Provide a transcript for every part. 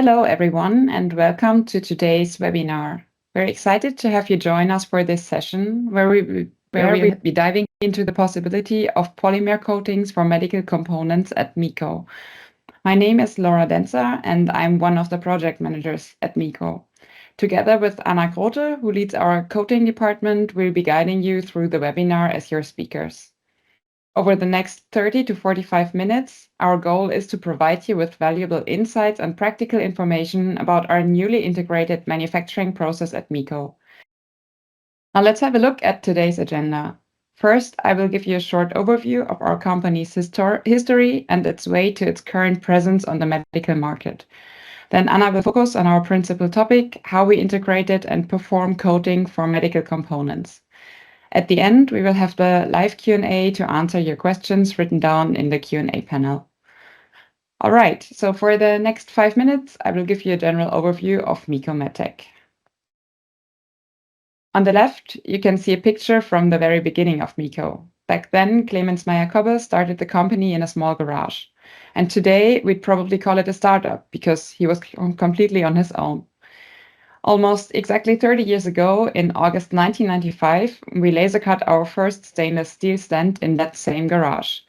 Hello, everyone, and welcome to today's webinar. We're excited to have you join us for this session where we'll be diving into the possibility of polymer coatings for medical components at MeKo. My name is Laura Denzer, and I'm one of the project managers at MeKo. Together with Anna Grote, who leads our coating department, we'll be guiding you through the webinar as your speakers. Over the next 30 to 45 minutes, our goal is to provide you with valuable insights and practical information about our newly integrated manufacturing process at MeKo. Now let's have a look at today's agenda. First, I will give you a short overview of our company's history and its way to its current presence on the medical market. Then Anna will focus on our principal topic, how we integrated and perform coating for medical components. At the end, we will have the live Q&A to answer your questions written down in the Q&A panel. All right, so for the next 5 minutes, I will give you a general overview of MeKo MedTech. On the left, you can see a picture from the very beginning of MeKo. Back then, Clemens Meyer-Kobbe started the company in a small garage. And today, we'd probably call it a startup because he was completely on his own. Almost exactly 30 years ago, in August 1995, we laser cut our first stainless steel stent in that same garage.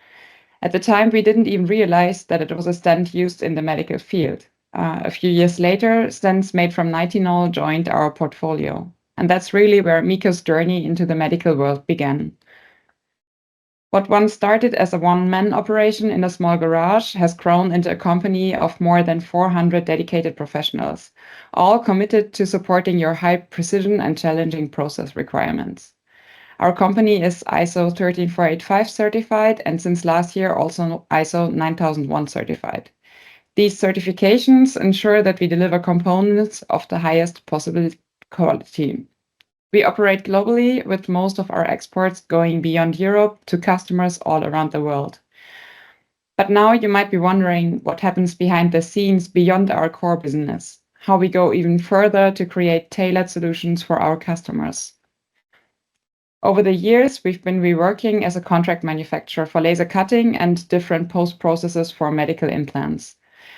At the time, we didn't even realize that it was a stent used in the medical field. A few years later, stents made from nitinol joined our portfolio. And that's really where MeKo's journey into the medical world began. What once started as a one-man operation in a small garage has grown into a company of more than 400 dedicated professionals, all committed to supporting your high precision and challenging process requirements. Our company is ISO 13485 certified and since last year also ISO 9001 certified. These certifications ensure that we deliver components of the highest possible quality. We operate globally, with most of our exports going beyond Europe to customers all around the world. But now you might be wondering what happens behind the scenes beyond our core business, how we go even further to create tailored solutions for our customers. Over the years, we've been reworking as a contract manufacturer for laser cutting and different post-processes for medical implants.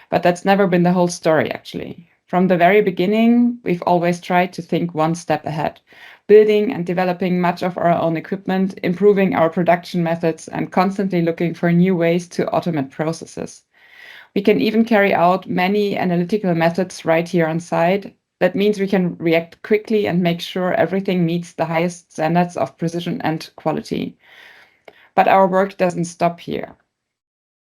But that's never been the whole story, actually. From the very beginning, we've always tried to think one step ahead, building and developing much of our own equipment, improving our production methods, and constantly looking for new ways to automate processes. We can even carry out many analytical methods right here on site. That means we can react quickly and make sure everything meets the highest standards of precision and quality. But our work doesn't stop here.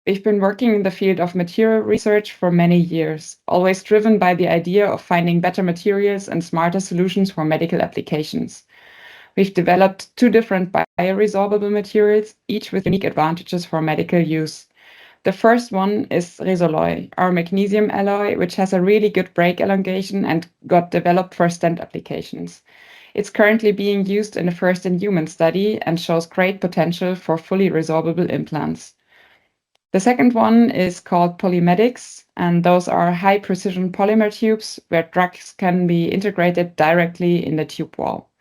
We've been working in the field of material research for many years, always driven by the idea of finding better materials and smarter solutions for medical applications. We've developed 2 different bioresorbable materials, each with unique advantages for medical use. The first one is Resoloi, our magnesium alloy, which has a really good break elongation and got developed for stent applications. It's currently being used in a first-in-human study and shows great potential for fully resorbable implants. The second one is called Polymedics, and those are high-precision polymer tubes where drugs can be integrated directly in the tube wall.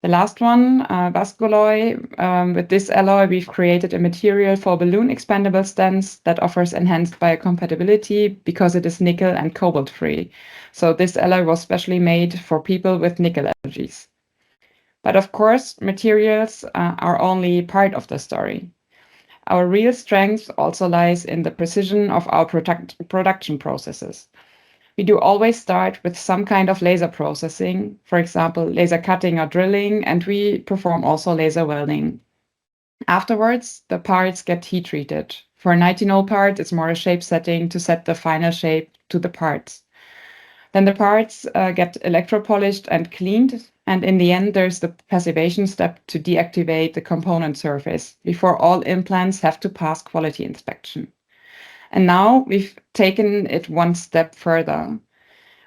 The last one, Vasculoy, with this alloy, we've created a material for balloon expandable stents that offers enhanced biocompatibility because it is nickel and cobalt-free. So this alloy was specially made for people with nickel allergies. But of course, materials are only part of the story. Our real strength also lies in the precision of our production processes. We do always start with some kind of laser processing, for example, laser cutting or drilling, and we perform also laser welding. Afterwards, the parts get heat treated. For a nitinol part, it's more a shape setting to set the final shape to the parts. Then the parts get electropolished and cleaned, and in the end, there's the passivation step to deactivate the component surface before all implants have to pass quality inspection. And now we've taken it one step further.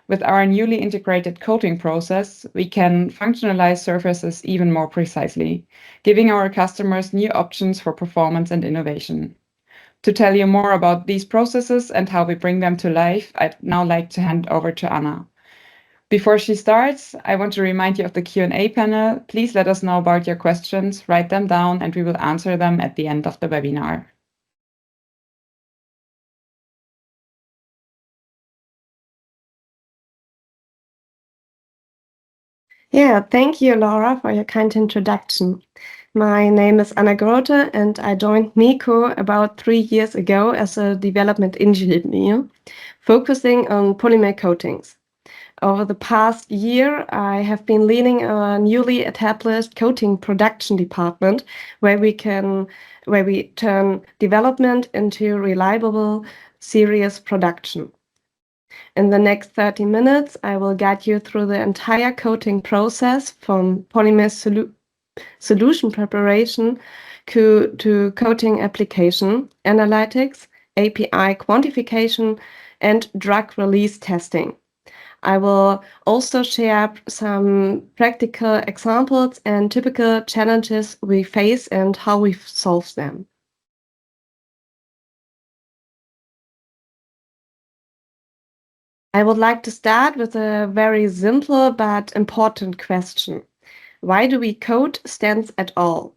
With our newly integrated coating process, we can functionalize surfaces even more precisely, giving our customers new options for performance and innovation. To tell you more about these processes and how we bring them to life, I'd now like to hand over to Anna. Before she starts, I want to remind you of the Q&A panel. Please let us know about your questions, write them down, and we will answer them at the end of the webinar. Yeah, thank you, Laura, for your kind introduction. My name is Anna Grote, and I joined MeKo about 3 years ago as a development engineer, focusing on polymer coatings. Over the past year, I have been leading a newly established coating production department where we turn development into reliable, serious production. In the next 30 minutes, I will guide you through the entire coating process from polymer solution preparation to coating application, analytics, API quantification, and drug release testing. I will also share some practical examples and typical challenges we face and how we solve them. I would like to start with a very simple but important question. Why do we coat stents at all?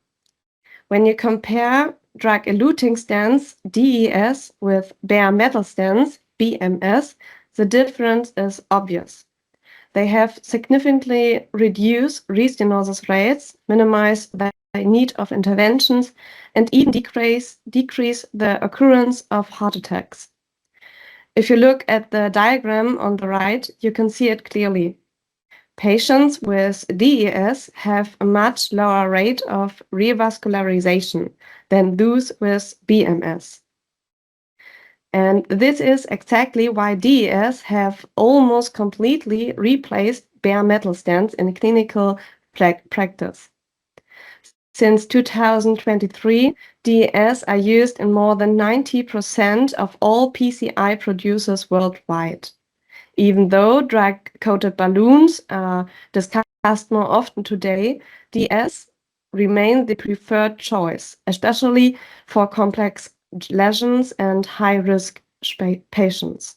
When you compare drug-eluting stents, DES, with bare metal stents, BMS, the difference is obvious. They have significantly reduced restenosis rates, minimize the need of interventions, and even decrease the occurrence of heart attacks. If you look at the diagram on the right, you can see it clearly. Patients with DES have a much lower rate of revascularization than those with BMS. And this is exactly why DES have almost completely replaced bare metal stents in clinical practice. Since 2023, DES are used in more than 90% of all PCI producers worldwide. Even though drug-coated balloons are discussed more often today, DS remain the preferred choice, especially for complex lesions and high-risk patients.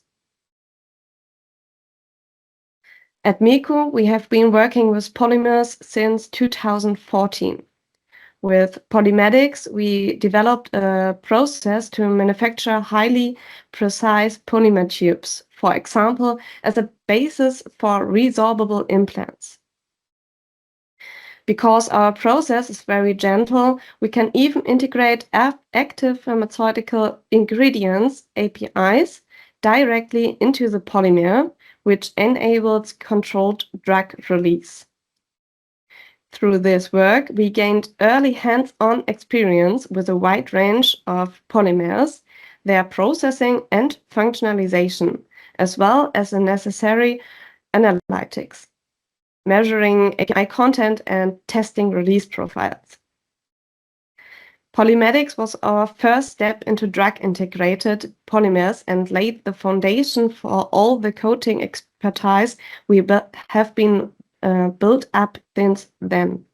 At MeKo, we have been working with polymers since 2014. With polymatics, we developed a process to manufacture highly precise polymer tubes, for example, as a basis for resorbable implants. Because our process is very gentle, we can even integrate active pharmaceutical ingredients, APIs, directly into the polymer, which enables controlled drug release. Through this work, we gained early hands-on experience with a wide range of polymers, their processing and functionalization, as well as the necessary analytics, measuring API content and testing release profiles. Polymatics was our first step into drug-integrated polymers and laid the foundation for all the coating expertise we have been built up since then.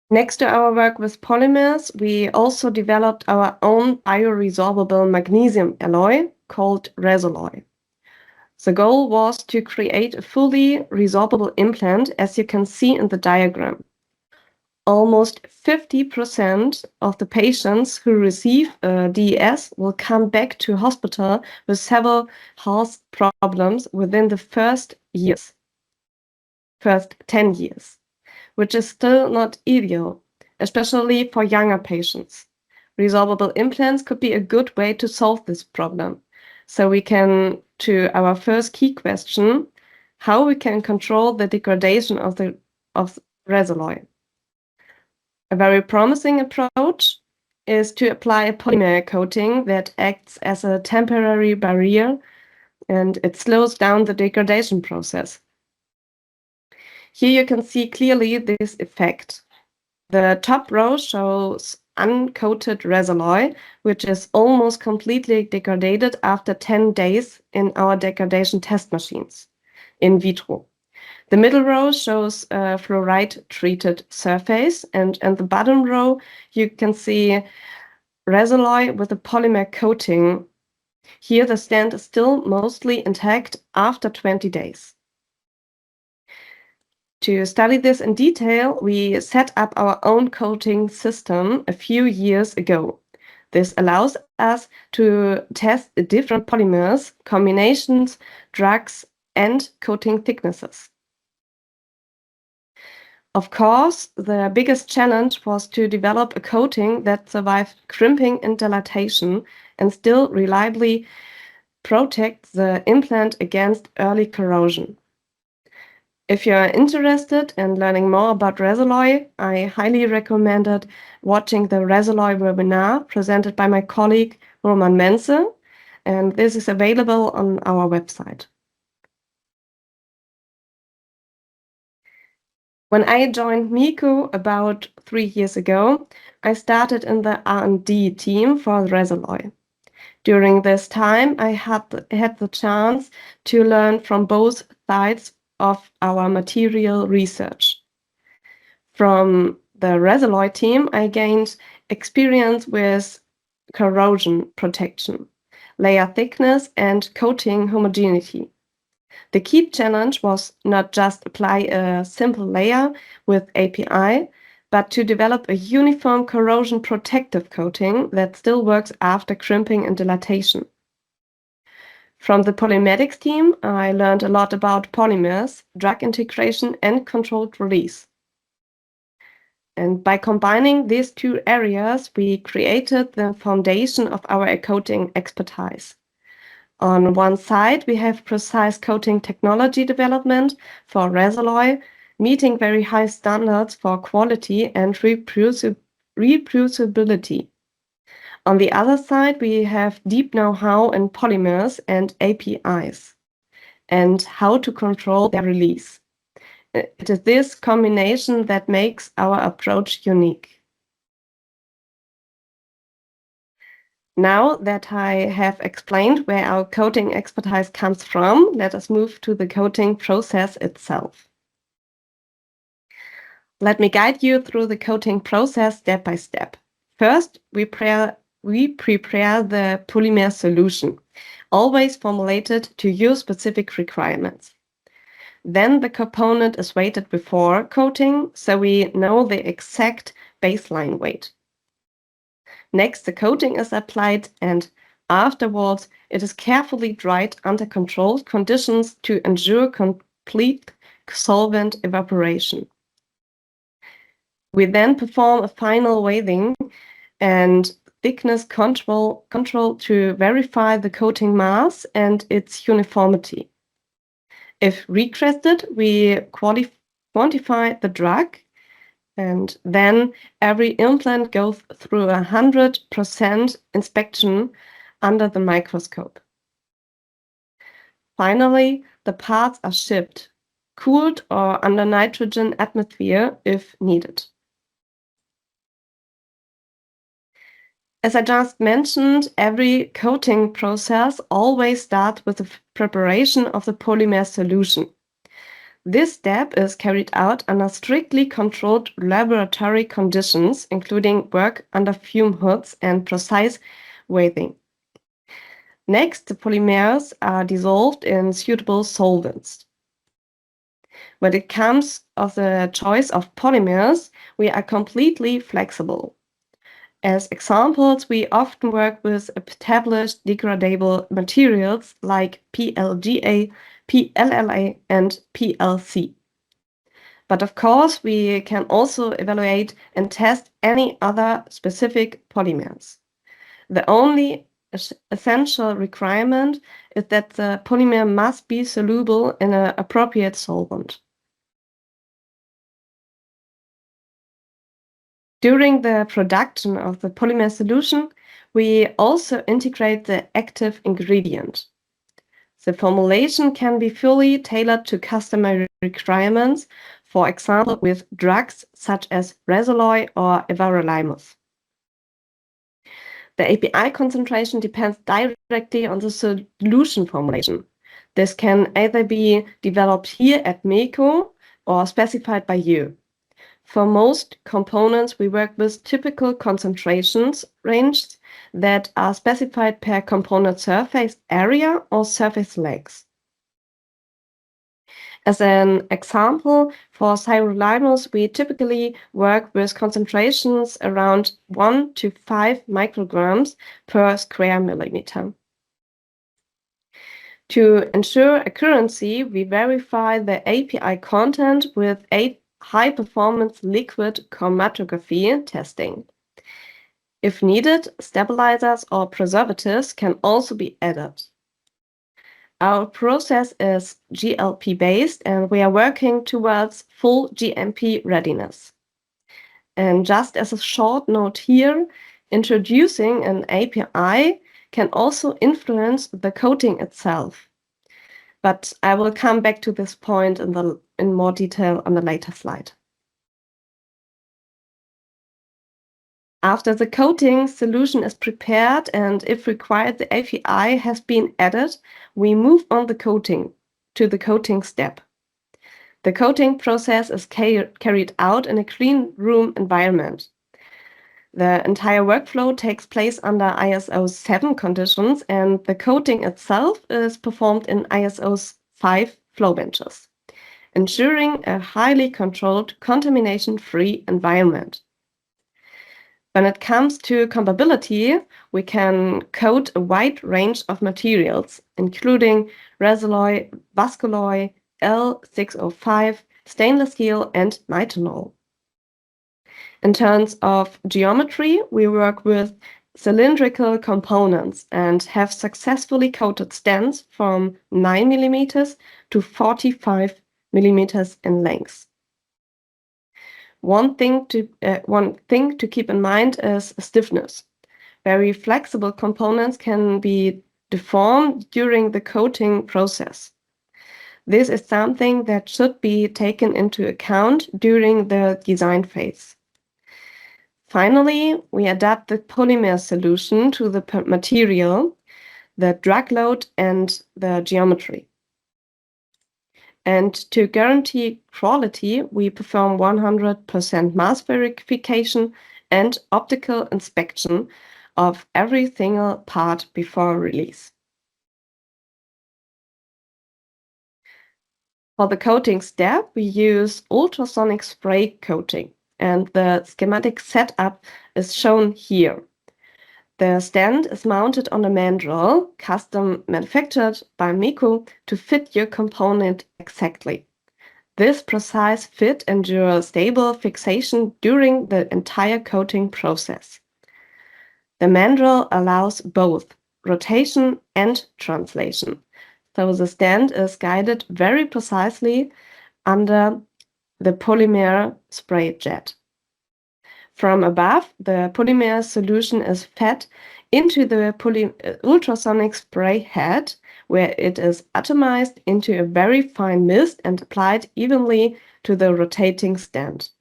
Next to our work with polymers, we also developed our own bioresorbable magnesium alloy called Resoloy. The goal was to create a fully resorbable implant, as you can see in the diagram. Almost 50% of the patients who receive DES will come back to hospital with several health problems within the first 10 years, which is still not ideal, especially for younger patients. Resorbable implants could be a good way to solve this problem. So we can, to our first key question, how we can control the degradation of Resoloy. A very promising approach is to apply a polymer coating that acts as a temporary barrier, and it slows down the degradation process. Here you can see clearly this effect. The top row shows uncoated Resoloy, which is almost completely degraded after 10 days in our degradation test machines in vitro. The middle row shows a fluoride-treated surface, and in the bottom row, you can see Resoloy with a polymer coating. Here, the stent is still mostly intact after 20 days. To study this in detail, we set up our own coating system a few years ago. This allows us to test different polymers, combinations, drugs, and coating thicknesses. Of course, the biggest challenge was to develop a coating that survived crimping and dilatation and still reliably protects the implant against early corrosion. If you're interested in learning more about Resoloi, I highly recommend watching the Resoloi webinar presented by my colleague Roman Menze, and this is available on our website. When I joined MeKo about 3 years ago, I started in the R&D team for Resoloi. During this time, I had the chance to learn from both sides of our material research. From the Resoloi team, I gained experience with corrosion protection, layer thickness, and coating homogeneity. The key challenge was not just apply a simple layer with API, but to develop a uniform corrosion protective coating that still works after crimping and dilatation. From the polymerics team, I learned a lot about polymers, drug integration, and controlled release. And by combining these two areas, we created the foundation of our coating expertise. On one side, we have precise coating technology development for Resoloi, meeting very high standards for quality and reproducibility. On the other side, we have deep know-how in polymers and APIs and how to control their release. It is this combination that makes our approach unique. Now that I have explained where our coating expertise comes from, let us move to the coating process itself. Let me guide you through the coating process step by step. First, we prepare the polymer solution, always formulated to your specific requirements. Then the component is weighted before coating, so we know the exact baseline weight. Next, the coating is applied, and afterwards, it is carefully dried under controlled conditions to ensure complete solvent evaporation. We then perform a final weighing and thickness control to verify the coating mass and its uniformity. If requested, we quantify the drug, and then every implant goes through 100% inspection under the microscope. Finally, the parts are shipped, cooled or under nitrogen atmosphere if needed. As I just mentioned, every coating process always starts with the preparation of the polymer solution. This step is carried out under strictly controlled laboratory conditions, including work under fume hoods and precise weighing. Next, the polymers are dissolved in suitable solvents. When it comes to the choice of polymers, we are completely flexible. As examples, we often work with established degradable materials like PLGA, PLLA, and PLC. But of course, we can also evaluate and test any other specific polymers. The only essential requirement is that the polymer must be soluble in an appropriate solvent. During the production of the polymer solution, we also integrate the active ingredient. The formulation can be fully tailored to customer requirements, for example, with drugs such as Resoloi or everolimus. The API concentration depends directly on the solution formulation. This can either be developed here at MeKo or specified by you. For most components, we work with typical concentrations ranges that are specified per component surface area or surface legs. As an example, for sirolimus, we typically work with concentrations around 1 to 5 micrograms per square millimeter. To ensure accuracy, we verify the API content with a high-performance liquid chromatography testing. If needed, stabilizers or preservatives can also be added. Our process is GLP-based, and we are working towards full GMP readiness. And just as a short note here, introducing an API can also influence the coating itself. But I will come back to this point in more detail on the later slide. After the coating solution is prepared and if required the API has been added, we move on to the coating step. The coating process is carried out in a clean room environment. The entire workflow takes place under ISO 7 conditions, and the coating itself is performed in ISO 5 flow benches, ensuring a highly controlled, contamination-free environment. When it comes to compatibility, we can coat a wide range of materials, including resin, vasculoy, L605, stainless steel, and nitinol. In terms of geometry, we work with cylindrical components and have successfully coated stands from 9 mm to 45 mm in length. One thing to keep in mind is stiffness. Very flexible components can be deformed during the coating process. This is something that should be taken into account during the design phase. Finally, we adapt the polymer solution to the material, the drug load, and the geometry. And to guarantee quality, we perform 100% mass verification and optical inspection of every single part before release. For the coating step, we use ultrasonic spray coating, and the schematic setup is shown here. The stand is mounted on a mandrel, custom manufactured by MeKo to fit your component exactly. This precise fit ensures stable fixation during the entire coating process. The mandrel allows both rotation and translation, so the stand is guided very precisely under the polymer spray jet. From above, the polymer solution is fed into the ultrasonic spray head, where it is atomized into a very fine mist and applied evenly to the rotating stand.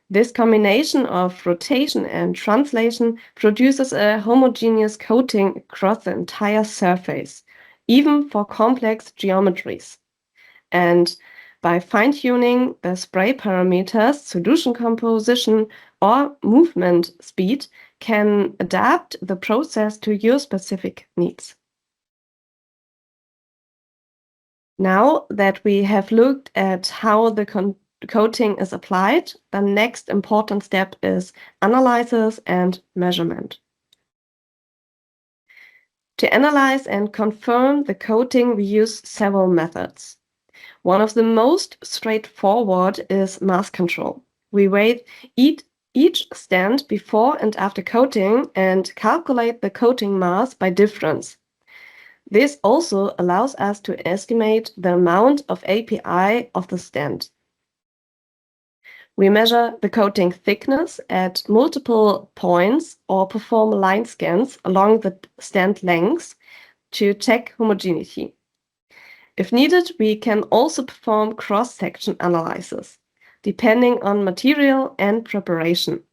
This combination of rotation and translation produces a homogeneous coating across the entire surface, even for complex geometries. And by fine-tuning the spray parameters, solution composition, or movement speed, can adapt the process to your specific needs. Now that we have looked at how the coating is applied, the next important step is analysis and measurement. To analyze and confirm the coating, we use several methods. One of the most straightforward is mass control. We weigh each stand before and after coating and calculate the coating mass by difference. This also allows us to estimate the amount of API of the stand. We measure the coating thickness at multiple points or perform line scans along the stand lengths to check homogeneity. If needed, we can also perform cross-section analysis, depending on material and preparation.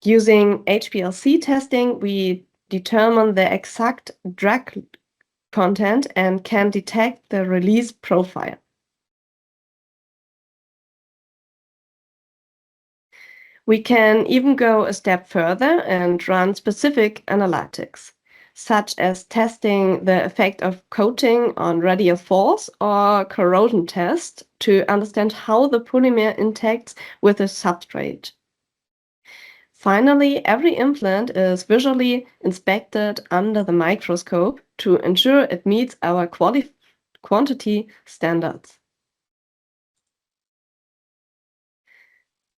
Using HPLC testing, we determine the exact drug content and can detect the release profile. We can even go a step further and run specific analytics, such as testing the effect of coating on radial force or corrosion test to understand how the polymer interacts with the substrate. Finally, every implant is visually inspected under the microscope to ensure it meets our quantity standards.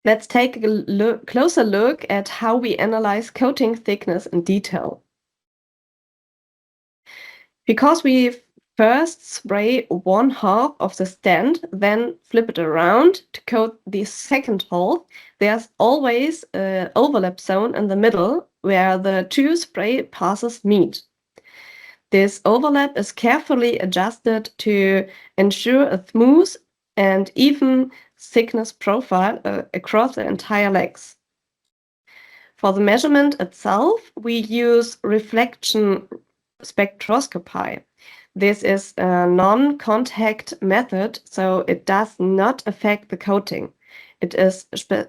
Let's take a closer look at how we analyze coating thickness in detail. Because we first spray one half of the stand, then flip it around to coat the second half, there's always an overlap zone in the middle where the two spray passes meet. This overlap is carefully adjusted to ensure a smooth and even thickness profile across the entire legs. For the measurement itself, we use reflection spectroscopy. This is a non-contact method, so it does not affect the coating. It is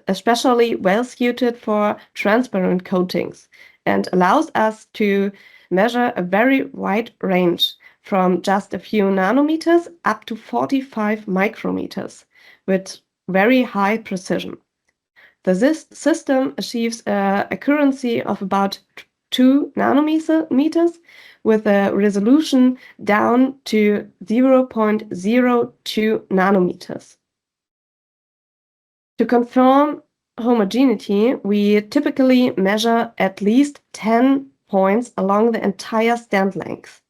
especially well suited for transparent coatings and allows us to measure a very wide range from just a few nanometers up to 45 micrometers with very high precision. This system achieves an accuracy of about 2 nanometers with a resolution down to 0.02 nanometers. To confirm homogeneity, we typically measure at least 10 points along the entire stand length.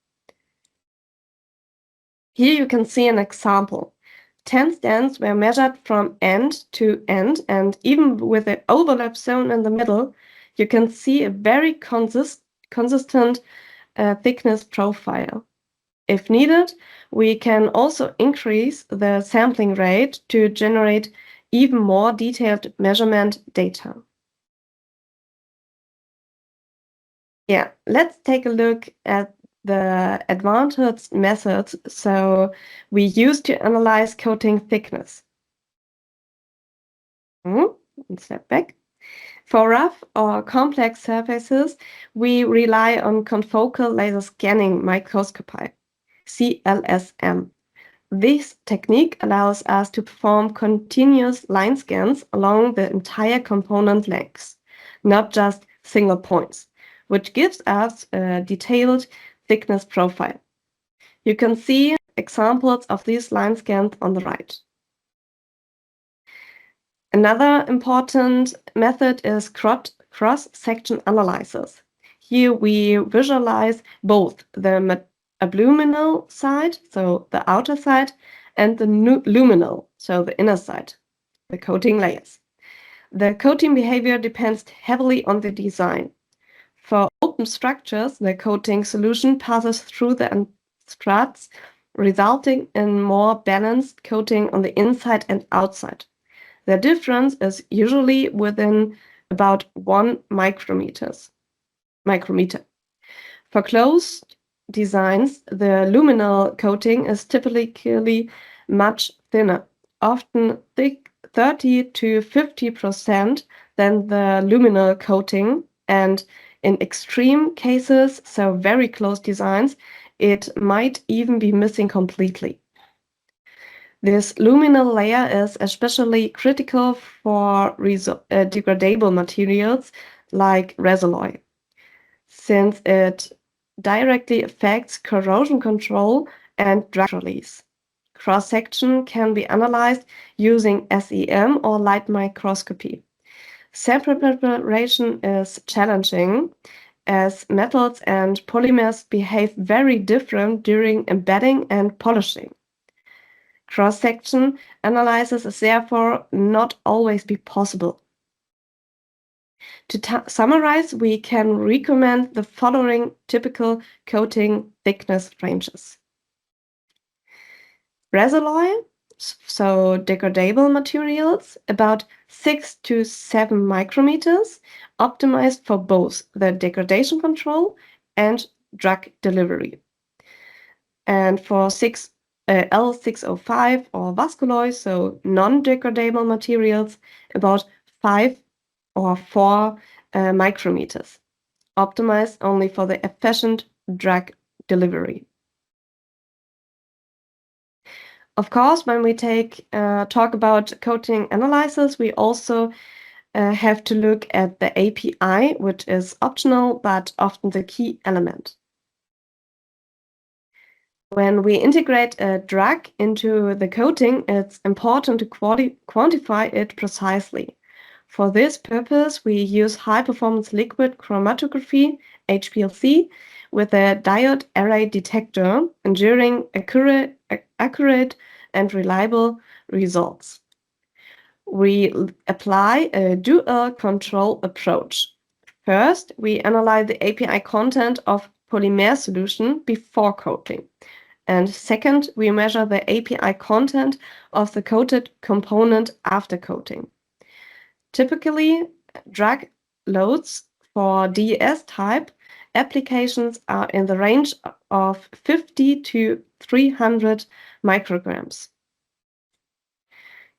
Here you can see an example. 10 stands were measured from end to end, and even with the overlap zone in the middle, you can see a very consistent thickness profile. If needed, we can also increase the sampling rate to generate even more detailed measurement data. Yeah, let's take a look at the advanced methods we use to analyze coating thickness. Step back. For rough or complex surfaces, we rely on confocal laser scanning microscopy, CLSM. This technique allows us to perform continuous line scans along the entire component length, not just single points, which gives us a detailed thickness profile. You can see examples of these line scans on the right. Another important method is cross-section analysis. Here we visualize both the abluminal side, so the outer side, and the luminal, so the inner side, the coating layers. The coating behavior depends heavily on the design. For open structures, the coating solution passes through the struts, resulting in more balanced coating on the inside and outside. The difference is usually within about 1 micrometer. For closed designs, the luminal coating is typically much thinner, often 30 to 50% than the luminal coating, and in extreme cases, so very close designs, it might even be missing completely. This luminal layer is especially critical for degradable materials like resin, since it directly affects corrosion control and drag release. Cross-section can be analyzed using SEM or light microscopy. Sample preparation is challenging as metals and polymers behave very different during embedding and polishing. Cross-section analysis is therefore not always be possible. To summarize, we can recommend the following typical coating thickness ranges. Resin, so degradable materials, about 6 to 7 micrometers, optimized for both the degradation control and drug delivery. And for L605 or vasculoid, so non-degradable materials, about 5 or 4 micrometers, optimized only for the efficient drug delivery. Of course, when we talk about coating analysis, we also have to look at the API, which is optional but often the key element. When we integrate a drug into the coating, it's important to quantify it precisely. For this purpose, we use high-performance liquid chromatography, HPLC, with a diode array detector, ensuring accurate and reliable results. We apply a dual control approach. First, we analyze the API content of polymer solution before coating. And second, we measure the API content of the coated component after coating. Typically, drug loads for DES type applications are in the range of 50 to 300 micrograms.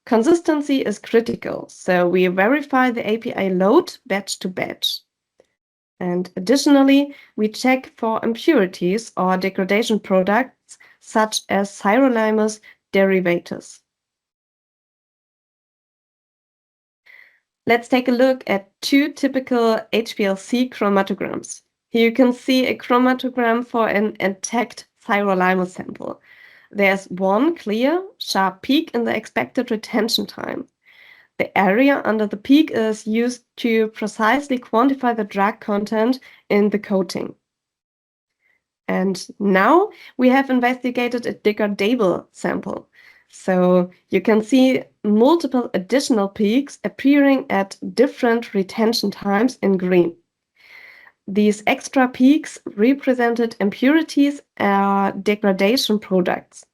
Consistency is critical, so we verify the API load batch to batch. And additionally, we check for impurities or degradation products such as sirolimus derivatives. Let's take a look at two typical HPLC chromatograms. Here you can see a chromatogram for an intact sirolimus sample. There's one clear, sharp peak in the expected retention time. The area under the peak is used to precisely quantify the drug content in the coating. And now we have investigated a degradable sample. So you can see multiple additional peaks appearing at different retention times in green. These extra peaks represented impurities or degradation products,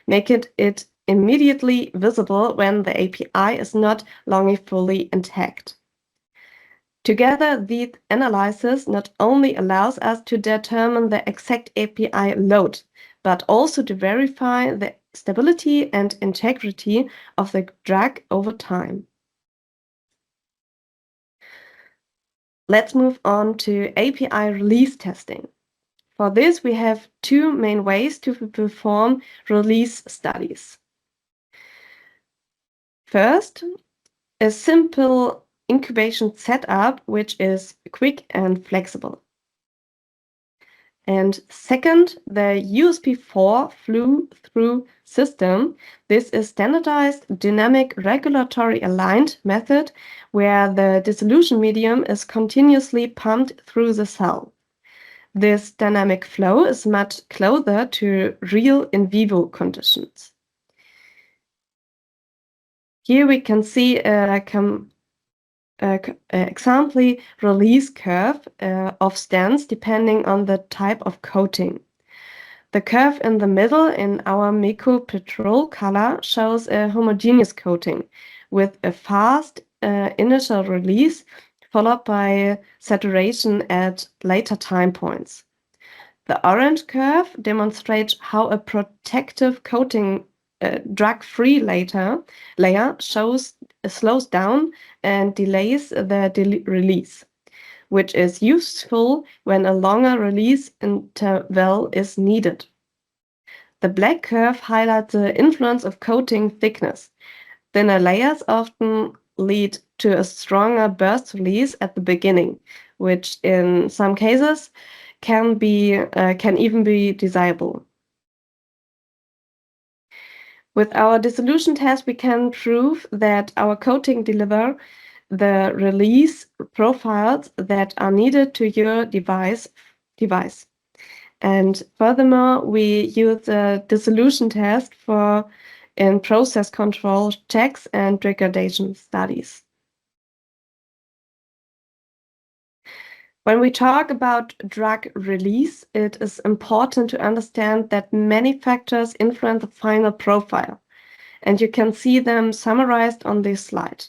making it immediately visible when the API is not longer fully intact. Together, these analyses not only allows us to determine the exact API load, but also to verify the stability and integrity of the drug over time. Let's move on to API release testing. For this, we have two main ways to perform release studies. First, a simple incubation setup, which is quick and flexible. And second, the USP4 flow-through system. This is standardized dynamic regulatory aligned method where the dissolution medium is continuously pumped through the cell. This dynamic flow is much closer to real in vivo conditions. Here we can see example release curve of stents depending on the type of coating. The curve in the middle in our MeKo petrol color shows a homogeneous coating with a fast initial release followed by saturation at later time points. The orange curve demonstrates how a protective coating drug-free layer slows down and delays the release, which is useful when a longer release interval is needed. The black curve highlights the influence of coating thickness. Thinner layers often lead to a stronger burst release at the beginning, which in some cases can even be desirable. With our dissolution test, we can prove that our coating delivers the release profiles that are needed to your device. And furthermore, we use the dissolution test in process control checks and degradation studies. When we talk about drug release, it is important to understand that many factors influence the final profile, and you can see them summarized on this slide.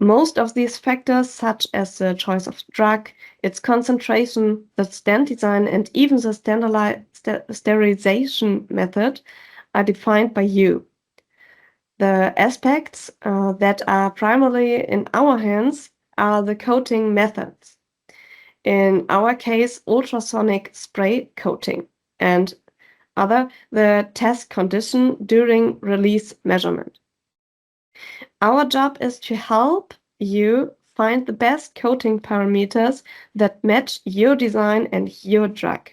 Most of these factors, such as the choice of drug, its concentration, the stent design, and even the sterilization method, are defined by you. The aspects that are primarily in our hands are the coating methods. In our case, ultrasonic spray coating, and the test condition during release measurement. Our job is to help you find the best coating parameters that match your design and your drug.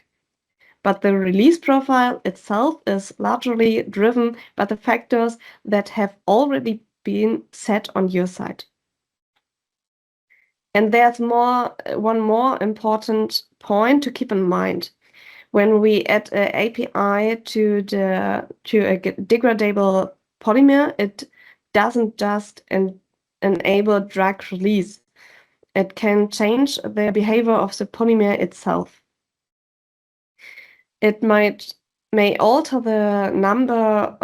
But the release profile itself is largely driven by the factors that have already been set on your side. And there's one more important point to keep in mind. When we add an API to a degradable polymer, it doesn't just enable drug release. It can change the behavior of the polymer itself. It may alter the number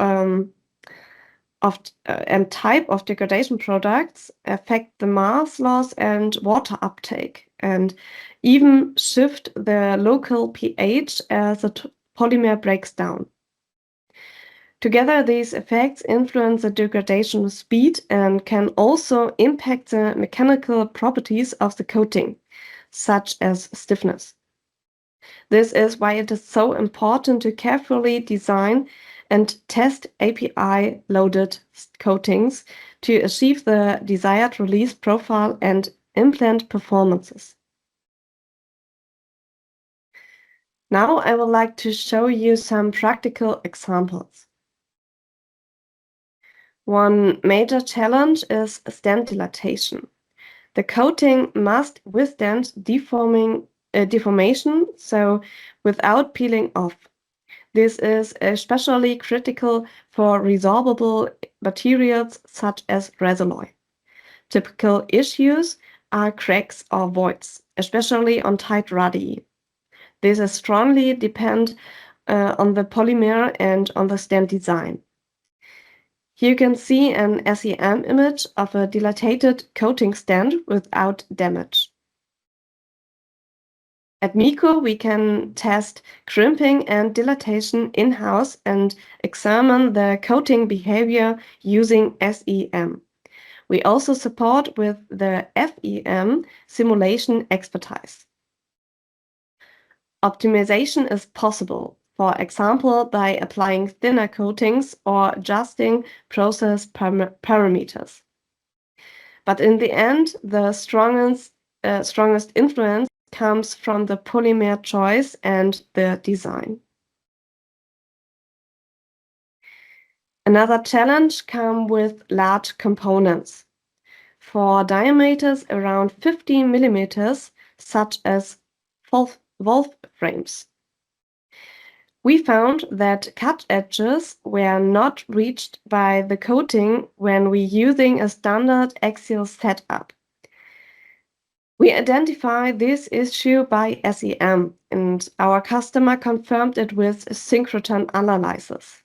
and type of degradation products, affect the mass loss and water uptake, and even shift the local pH as the polymer breaks down. Together, these effects influence the degradation speed and can also impact the mechanical properties of the coating, such as stiffness. This is why it is so important to carefully design and test API-loaded coatings to achieve the desired release profile and implant performances. Now I would like to show you some practical examples. One major challenge is stent dilatation. The coating must withstand deformation, so without peeling off. This is especially critical for resorbable materials such as Resoloi. Typical issues are cracks or voids, especially on tight radii. This is strongly depend on the polymer and on the stent design. Here you can see an SEM image of a dilated coating stent without damage. At MeKo, we can test crimping and dilatation in-house and examine the coating behavior using SEM. We also support with the FEM simulation expertise. Optimization is possible, for example, by applying thinner coatings or adjusting process parameters. But in the end, the strongest influence comes from the polymer choice and the design. Another challenge comes with large components. For diameters around 15 millimeters, such as valve frames, we found that cut edges were not reached by the coating when we using a standard axial setup. We identified this issue by SEM, and our customer confirmed it with synchrotron analysis.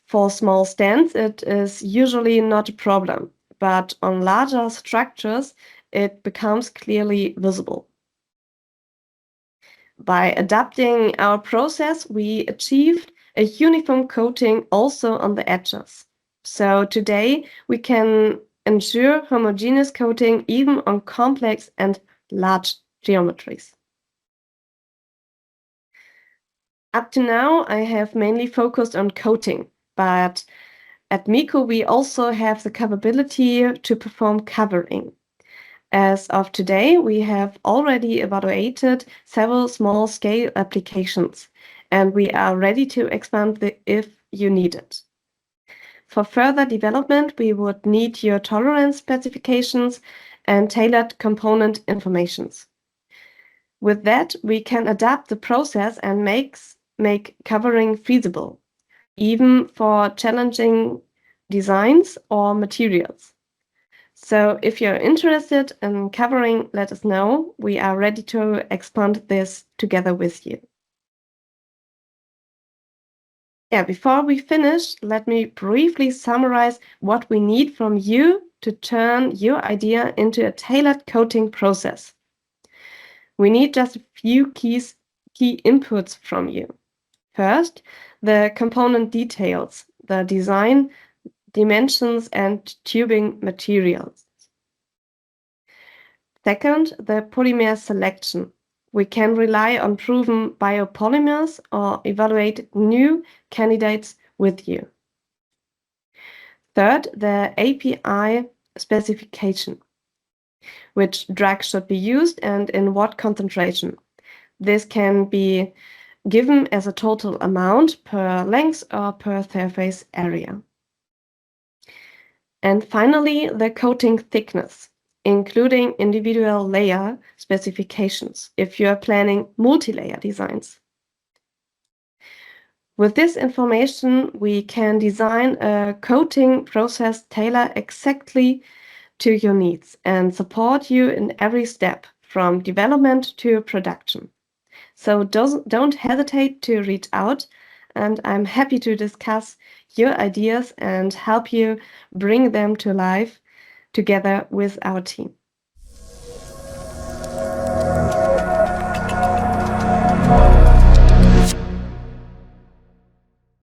For small stents, it is usually not a problem, but on larger structures, it becomes clearly visible. By adapting our process, we achieved a uniform coating also on the edges. So today, we can ensure homogeneous coating even on complex and large geometries. Up to now, I have mainly focused on coating, but at MeKo, we also have the capability to perform covering. As of today, we have already evaluated several small-scale applications, and we are ready to expand if you need it. For further development, we would need your tolerance specifications and tailored component informations. With that, we can adapt the process and make covering feasible, even for challenging designs or materials. So if you're interested in covering, let us know. We are ready to expand this together with you. Before we finish, let me briefly summarize what we need from you to turn your idea into a tailored coating process. We need just a few key inputs from you. First, the component details, the design, dimensions, and tubing materials. Second, the polymer selection. We can rely on proven biopolymers or evaluate new candidates with you. Third, the API specification. which drug should be used and in what concentration. This can be given as a total amount per length or per surface area. And finally, the coating thickness, including individual layer specifications if you are planning multi-layer designs. With this information, we can design a coating process tailored exactly to your needs and support you in every step from development to production. So don't hesitate to reach out, and I'm happy to discuss your ideas and help you bring them to life together with our team.